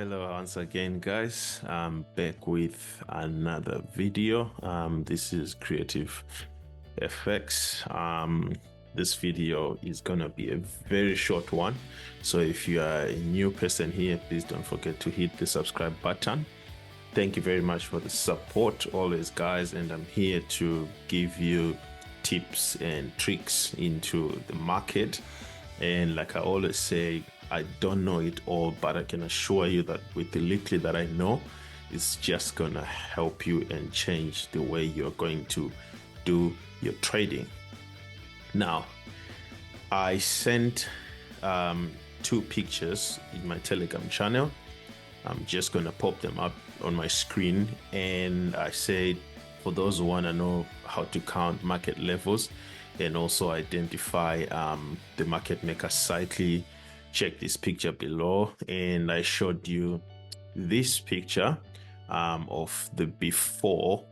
Hello once again, guys. I'm back with another video. This is Creative FX. This video is gonna be a very short one, so if you are a new person here, please don't forget to hit the subscribe button. Thank you very much for the support always, guys, and I'm here to give you tips and tricks into the market. And like I always say, I don't know it all, but I can assure you that with the little that I know, it's just gonna help you and change the way you're going to do your trading. Now, I sent two pictures in my Telegram channel. I'm just gonna pop them up on my screen, and I said, for those who want to know how to count market levels and also identify the market maker cycle, check this picture below. And I showed you this picture of the before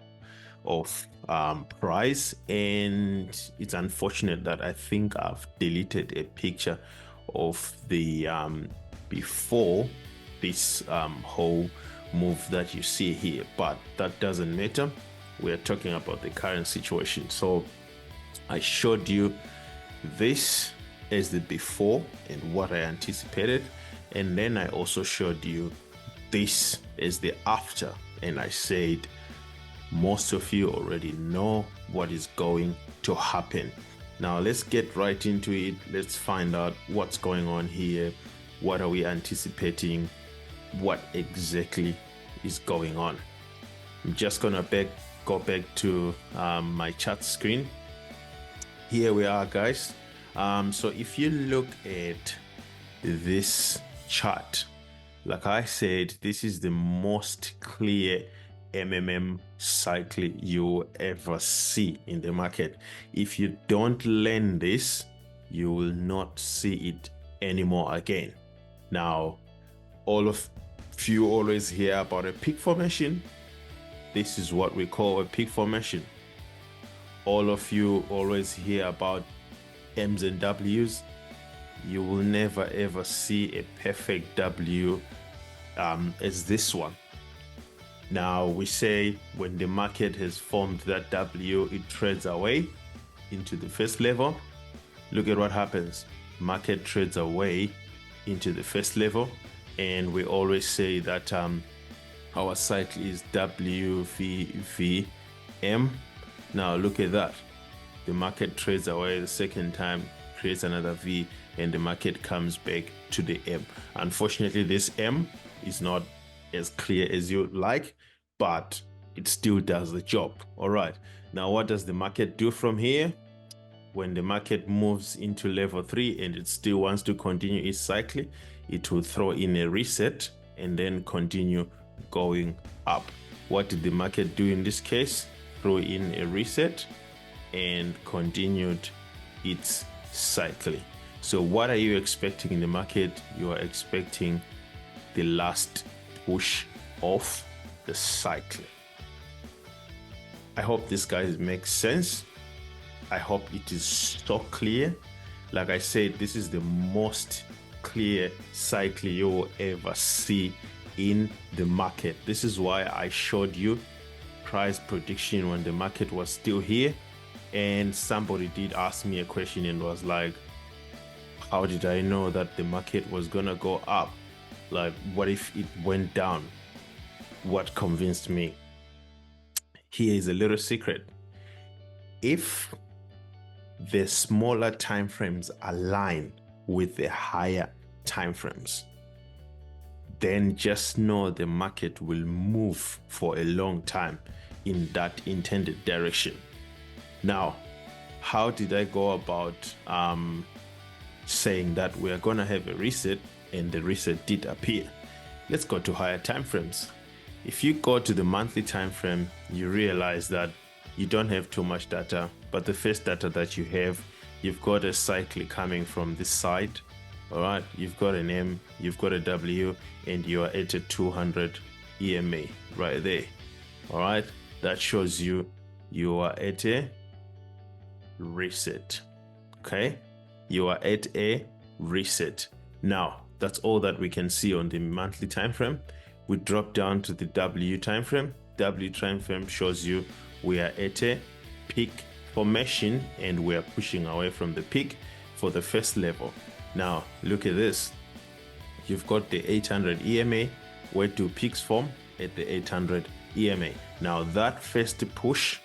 of price, and it's unfortunate that I think I've deleted a picture of the before this whole move that you see here, but that doesn't matter. We're talking about the current situation. So I showed you this as the before and what I anticipated, and then I also showed you this as the after, and I said most of you already know what is going to happen. Now let's get right into it. Let's find out what's going on here. What are we anticipating? What exactly is going on? I'm just gonna go back to my chat screen. Here we are, guys. So if you look at this chart, like I said, this is the most clear MMM cycle you ever see in the market. If you don't learn this, you will not see it anymore again. Now, all of you always hear about a peak formation. This is what we call a peak formation. All of you always hear about M's and W's. You will never ever see a perfect W as this one. Now we say when the market has formed that W, it trades away into the first level. Look at what happens. Market trades away into the first level, and we always say that our cycle is WVVM. Now look at that. The market trades away the second time, creates another V, and the market comes back to the M. Unfortunately, this M is not as clear as you'd like, but it still does the job. All right. Now, what does the market do from here? When the market moves into level 3 and it still wants to continue its cycle, it will throw in a reset and then continue going up. What did the market do in this case? Throw in a reset and continued its cycle. So what are you expecting in the market? You are expecting the last push of the cycle. I hope this, guys, makes sense. I hope it is so clear. Like I said, this is the most clear cycle you will ever see in the market. This is why I showed you price prediction when the market was still here, and somebody did ask me a question and was like, how did I know that the market was gonna go up? Like, what if it went down? What convinced me? Here is a little secret. If the smaller time frames align with the higher time frames, then just know the market will move for a long time in that intended direction. Now, how did I go about saying that we are gonna have a reset, and the reset did appear? Let's go to higher time frames. If you go to the monthly time frame, you realize that you don't have too much data, but the first data that you have, you've got a cycle coming from this side. All right, you've got an M, you've got a W, and you are at a 200 EMA right there. All right, that shows you are at a reset. Okay, you are at a reset. Now, That's all that we can see on the monthly time frame. We drop down to the W time frame. W time frame shows you we are at a peak formation and we are pushing away from the peak for the first level. Now look at this. You've got the 800 EMA. Where do peaks form? At the 800 EMA. Now that first push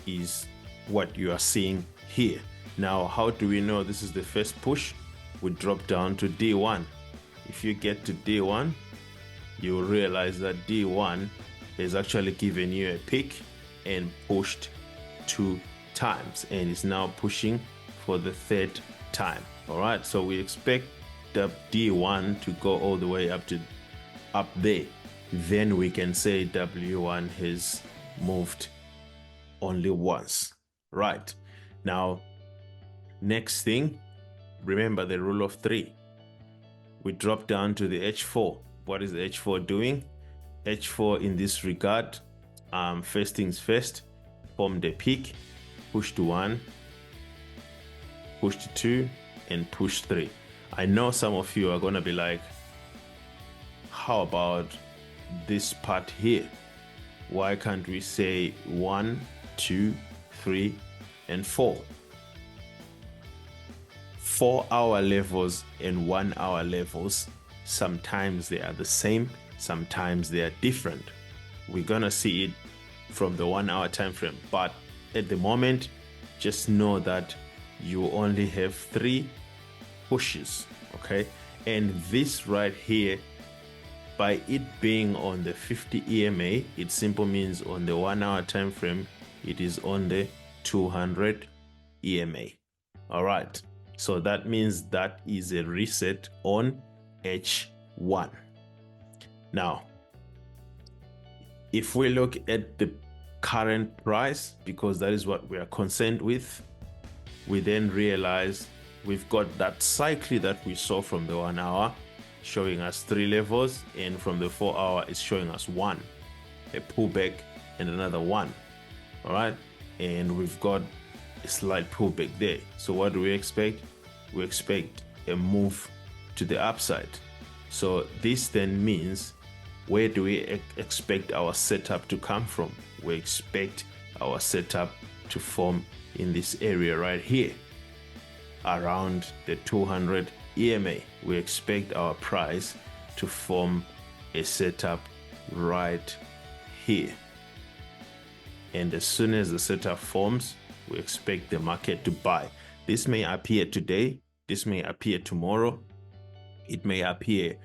is what you are seeing here. Now how do we know this is the first push? We drop down to D1. If you get to D1, you will realize that D1 has actually given you a peak and pushed 2 times and is now pushing for the 3rd time. All right, so we expect the D1 to go all the way up there. Then we can say W1 has moved only once. Right, now next thing, remember the rule of 3. We drop down to the H4. What is the H4 doing? H4 in this regard, first things first, formed a peak, push to 1, push to 2, and push 3. I know some of you are gonna be like, how about this part here? Why can't we say 1, 2, 3, and 4? 4-hour levels and 1-hour levels, sometimes they are the same, sometimes they are different. We're gonna see it from the 1-hour time frame, but at the moment just know that you only have 3 pushes, okay? And this right here, by it being on the 50 EMA, it simply means on the 1-hour time frame it is on the 200 EMA. All right, so that means that is a reset on H1. Now if we look at the current price, because that is what we are concerned with, we then realize we've got that cycle that we saw from the 1 hour showing us 3 levels, and from the 4 hour is showing us 1, a pullback and another 1. All right, and we've got a slight pullback there. So what do we expect? We expect a move to the upside. So this then means, where do we expect our setup to come from? We expect our setup to form in this area right here around the 200 EMA. We expect our price to form a setup right here, and as soon as the setup forms, we expect the market to buy. This may appear today, this may appear tomorrow, it may appear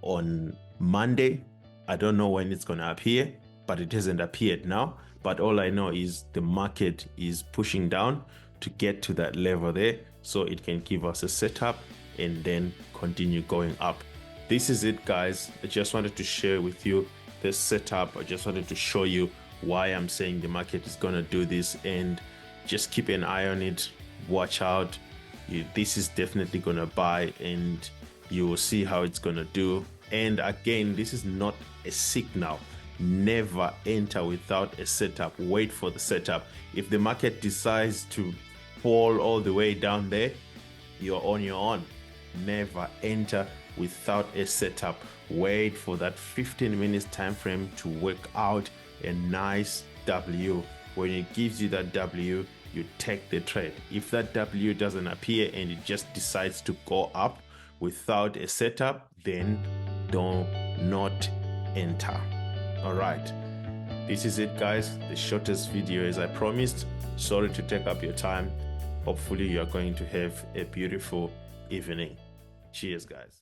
on Monday. I don't know when it's going to appear, but it hasn't appeared now. But all I know is the market is pushing down to get to that level there, so it can give us a setup and then continue going up. This is it, guys. I just wanted to share with you this setup. I just wanted to show you why I'm saying the market is going to do this, and just keep an eye on it. Watch out. This is definitely going to buy, and you will see how it's going to do. And again, this is not a signal. Never enter without a setup. Wait for the setup. If the market decides to fall all the way down there, you're on your own. Never enter without a setup. Wait for that 15 minutes time frame to work out a nice W. When it gives you that W, you take the trade. If that W doesn't appear and it just decides to go up without a setup, then do not enter. All right, this is it, guys. The shortest video as I promised. Sorry to take up your time. Hopefully you are going to have a beautiful evening. Cheers, guys.